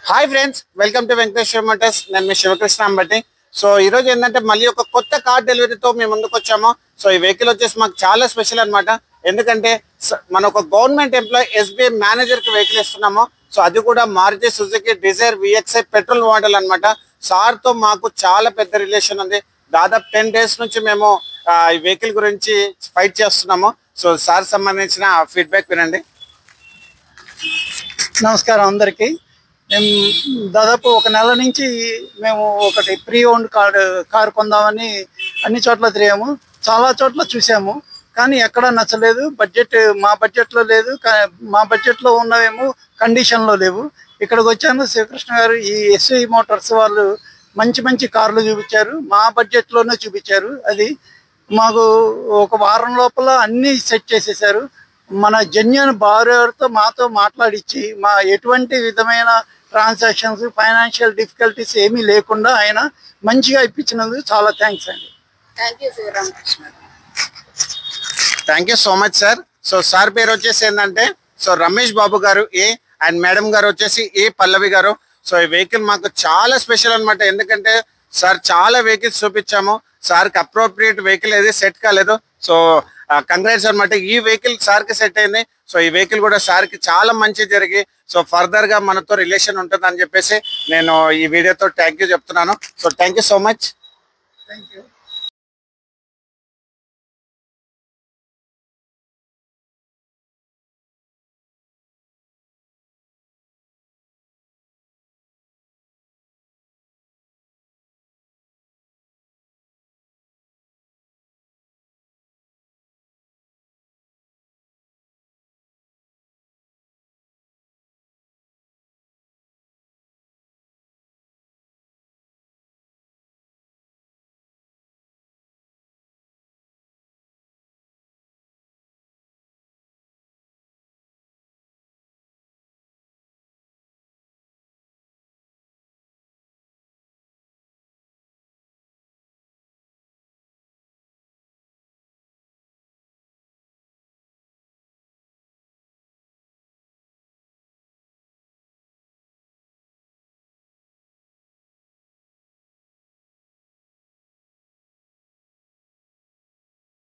Hi friends, welcome to Venkateswara Motors. నేను మీ Sivakrishna Ambati. So ఈరోజు ఏంటంటే మళ్ళీ ఒక కొత్త కార్ డెలివరీతో మేము ముందుకు వచ్చాము. సో ఈ వెహికల్ వచ్చేసి మాకు చాలా స్పెషల్ అనమాట. ఎందుకంటే మన ఒక గవర్నమెంట్ ఎంప్లాయ్ SBI మేనేజర్కి వెహికల్ ఇస్తున్నాము. సో అది కూడా Maruti Suzuki Dzire VXI petrol model అనమాట. సార్తో మాకు చాలా పెద్ద రిలేషన్ ఉంది. దాదాపు 10 days నుంచి మేము ఈ వెహికల్ గురించి ఫైట్ చేస్తున్నాము. సో సార్ సంబంధించిన ఫీడ్బ్యాక్ వినండి. నమస్కారం అందరికీ. మేము దాదాపు ఒక నెల నుంచి మేము ఒకటి ప్రీ ఓన్డ్ కారు కొందామని అన్ని చోట్ల తిరిగాము. చాలా చోట్ల చూసాము, కానీ ఎక్కడా నచ్చలేదు. మా బడ్జెట్లో లేదు, మా బడ్జెట్లో ఉన్నవేమో కండిషన్లో లేవు. ఇక్కడికి వచ్చాను. శ్రీకృష్ణ గారు ఈ SBI మోటార్స్ వాళ్ళు మంచి మంచి కార్లు చూపించారు, మా బడ్జెట్లోనే చూపించారు. అది మాకు ఒక వారం లోపల అన్నీ సెట్ చేసేసారు. మన జెన్యూన్ బారోవర్తో మాతో మాట్లాడిచ్చి మా ఎటువంటి విధమైన ట్రాన్సాక్షన్స్ ఫైనాన్షియల్ డిఫికల్టీస్ ఏమీ లేకుండా ఆయన మంచిగా ఇప్పించినందుకు చాలా థ్యాంక్స్ అండి. Thank you so much sir. So sir పేరు వచ్చేసి ఏంటంటే రమేష్ బాబు గారు అండ్ మేడం గారు వచ్చేసి పల్లవి గారు. సో ఈ వెహికల్ మాకు చాలా స్పెషల్ అనమాట. ఎందుకంటే సార్ చాలా వెహికల్స్ చూపించాము, సార్కి అప్రోప్రియేట్ వెహికల్ ఏది సెట్ కాలేదు. సో కంగ్రాట్స్ అనమాట. ఈ వెహికల్ సార్కి సెట్ అయింది. సో ఈ వెహికల్ కూడా సార్కి చాలా మంచి జరిగి సో ఫర్దర్ గా మనతో రిలేషన్ ఉంటుంది అని చెప్పేసి నేను ఈ వీడియోతో థ్యాంక్ యూ చెప్తున్నాను. So thank you so much. Thank you.